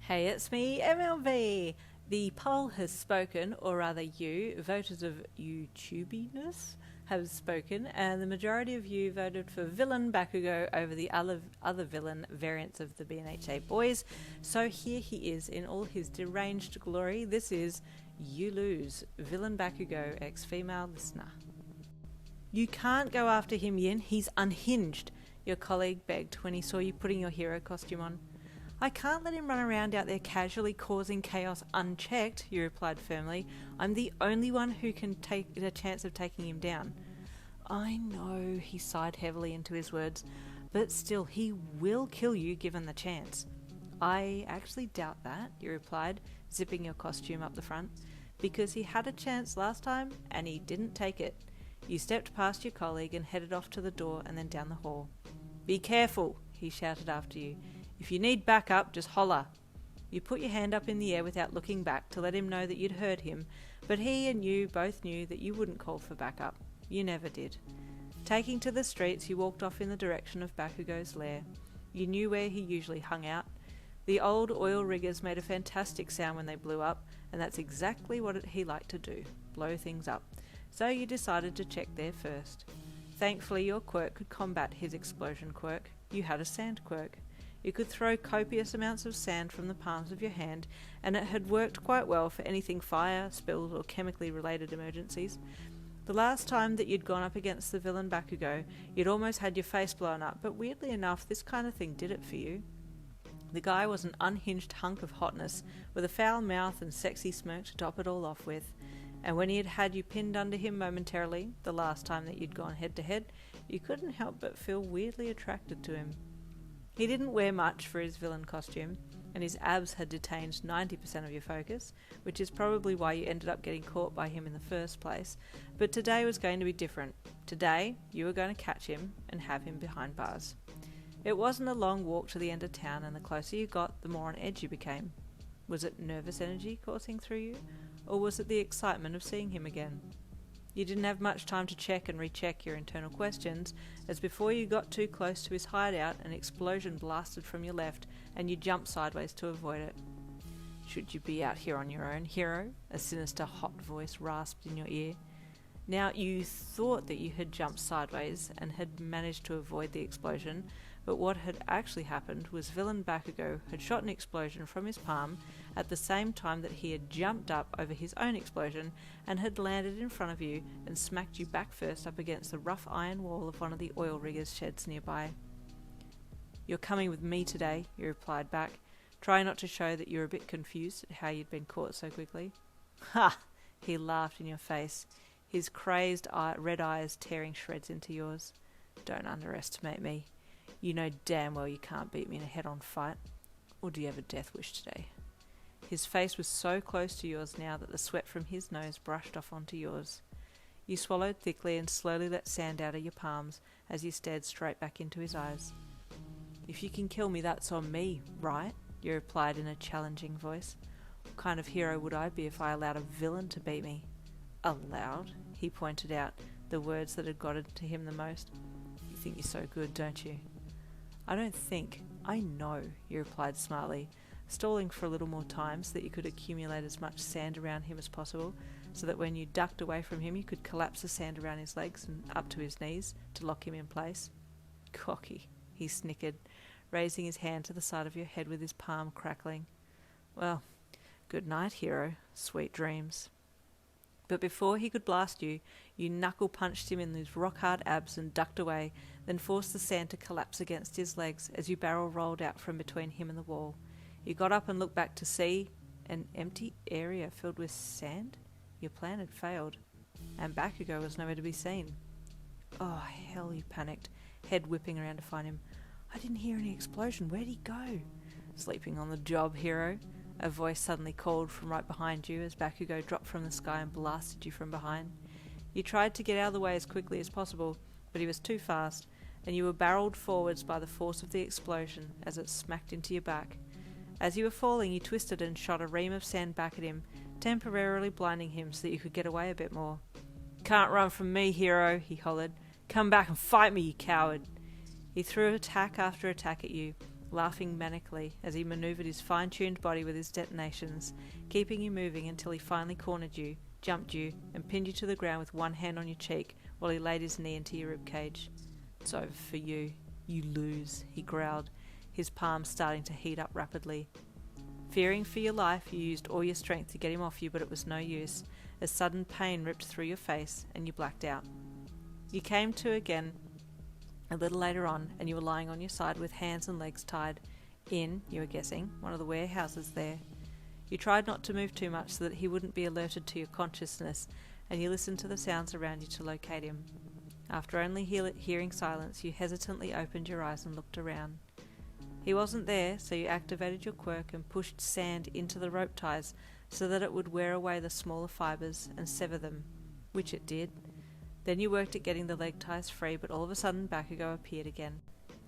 Hey, it's me, MLV. The poll has spoken, or rather you, voters of YouTubiness, have spoken, and the majority of you voted for villain Bakugou over the other villain variants of the BNHA boys. So here he is in all his deranged glory. This is You Lose, villain Bakugou ex female listener. You can't go after him, Yin. He's unhinged, your colleague begged when he saw you putting your hero costume on. I can't let him run around out there casually causing chaos unchecked, you replied firmly. I'm the only one who can take a chance of taking him down. I know, he sighed heavily into his words, but still, he will kill you given the chance. I actually doubt that, you replied, zipping your costume up the front, because he had a chance last time and he didn't take it. You stepped past your colleague and headed off to the door and then down the hall. Be careful, he shouted after you. If you need backup, just holler. You put your hand up in the air without looking back to let him know that you'd heard him, but he and you both knew that you wouldn't call for backup. You never did. Taking to the streets, you walked off in the direction of Bakugou's lair. You knew where he usually hung out. The old oil riggers made a fantastic sound when they blew up, and that's exactly what he liked to do, blow things up. So you decided to check there first. Thankfully, your quirk could combat his explosion quirk. You had a sand quirk. You could throw copious amounts of sand from the palms of your hand, and it had worked quite well for anything fire, spills, or chemically related emergencies. The last time that you'd gone up against the villain Bakugou, you'd almost had your face blown up, but weirdly enough, this kind of thing did it for you. The guy was an unhinged hunk of hotness, with a foul mouth and sexy smirk to top it all off with. And when he had had you pinned under him momentarily, the last time that you'd gone head to head, you couldn't help but feel weirdly attracted to him. He didn't wear much for his villain costume, and his abs had detained 90% of your focus, which is probably why you ended up getting caught by him in the first place. But today was going to be different. Today, you were going to catch him and have him behind bars. It wasn't a long walk to the end of town, and the closer you got, the more on edge you became. Was it nervous energy coursing through you, or was it the excitement of seeing him again? You didn't have much time to check and recheck your internal questions, as before you got too close to his hideout, an explosion blasted from your left, and you jumped sideways to avoid it. Should you be out here on your own, hero? A sinister, hot voice rasped in your ear. Now, you thought that you had jumped sideways and had managed to avoid the explosion, but what had actually happened was villain Bakugou had shot an explosion from his palm at the same time that he had jumped up over his own explosion and had landed in front of you and smacked you back first up against the rough iron wall of one of the oil riggers' sheds nearby. You're coming with me today, you replied back. Try not to show that you're a bit confused at how you'd been caught so quickly. Ha! He laughed in your face, his crazed red eyes tearing shreds into yours. Don't underestimate me. You know damn well you can't beat me in a head-on fight. Or do you have a death wish today? His face was so close to yours now that the sweat from his nose brushed off onto yours. You swallowed thickly and slowly let sand out of your palms as you stared straight back into his eyes. If you can kill me, that's on me, right? You replied in a challenging voice. What kind of hero would I be if I allowed a villain to beat me? Allowed? He pointed out, the words that had gotten to him the most. You think you're so good, don't you? I don't think, I know, you replied smartly, stalling for a little more time so that you could accumulate as much sand around him as possible, so that when you ducked away from him you could collapse the sand around his legs and up to his knees to lock him in place. Cocky, he snickered, raising his hand to the side of your head with his palm crackling. Well, good night, hero. Sweet dreams. But before he could blast you, you knuckle-punched him in his rock-hard abs and ducked away, then forced the sand to collapse against his legs as you barrel-rolled out from between him and the wall. You got up and looked back to see an empty area filled with sand. Your plan had failed, and Bakugou was nowhere to be seen. Oh, hell, you panicked, head whipping around to find him. I didn't hear any explosion. Where'd he go? Sleeping on the job, hero. A voice suddenly called from right behind you as Bakugou dropped from the sky and blasted you from behind. You tried to get out of the way as quickly as possible, but he was too fast, and you were barreled forwards by the force of the explosion as it smacked into your back. As you were falling, you twisted and shot a ream of sand back at him, temporarily blinding him so that you could get away a bit more. Can't run from me, hero, he hollered. Come back and fight me, you coward. He threw attack after attack at you, laughing manically as he manoeuvred his fine-tuned body with his detonations, keeping you moving until he finally cornered you, jumped you, and pinned you to the ground with one hand on your cheek while he laid his knee into your ribcage. "It's over for you. You lose," he growled, his palms starting to heat up rapidly. Fearing for your life, you used all your strength to get him off you, but it was no use, as sudden pain ripped through your face and you blacked out. You came to again a little later on, and you were lying on your side with hands and legs tied in, you were guessing, one of the warehouses there. You tried not to move too much so that he wouldn't be alerted to your consciousness, and you listened to the sounds around you to locate him. After only hearing silence, you hesitantly opened your eyes and looked around. He wasn't there, so you activated your quirk and pushed sand into the rope ties so that it would wear away the smaller fibres and sever them, which it did. Then you worked at getting the leg ties free, but all of a sudden Bakugou appeared again.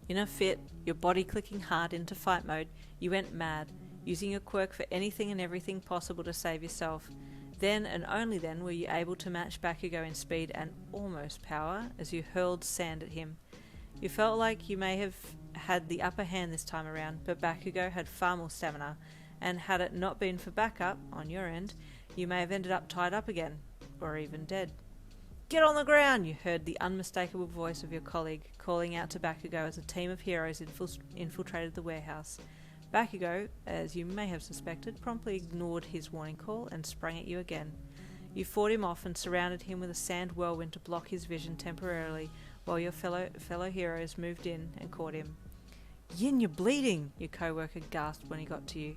In a fit, your body clicking hard into fight mode, you went mad, using your quirk for anything and everything possible to save yourself. Then and only then were you able to match Bakugou in speed and almost power as you hurled sand at him. You felt like you may have had the upper hand this time around, but Bakugou had far more stamina, and had it not been for backup on your end, you may have ended up tied up again, or even dead. "Get on the ground!" you heard the unmistakable voice of your colleague calling out to Bakugou as a team of heroes infiltrated the warehouse. Bakugou, as you may have suspected, promptly ignored his warning call and sprang at you again. You fought him off and surrounded him with a sand whirlwind to block his vision temporarily, while your fellow heroes moved in and caught him. "Yin, you're bleeding!" your co-worker gasped when he got to you.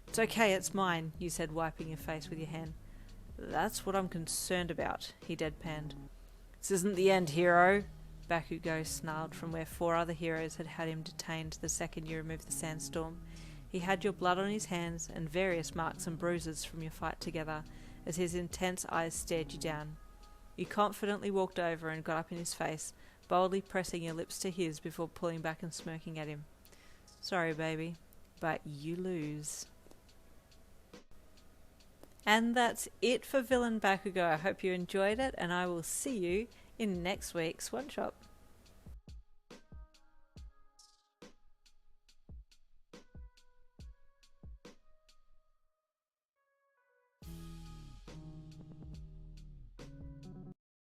"It's okay, it's mine," you said, wiping your face with your hand. "That's what I'm concerned about," he deadpanned. "This isn't the end, hero," Bakugou snarled from where 4 other heroes had him detained the second you removed the sandstorm. He had your blood on his hands and various marks and bruises from your fight together, as his intense eyes stared you down. You confidently walked over and got up in his face, boldly pressing your lips to his before pulling back and smirking at him. "Sorry, baby, but you lose." And that's it for Villain Bakugou. I hope you enjoyed it, and I will see you in next week's one shot.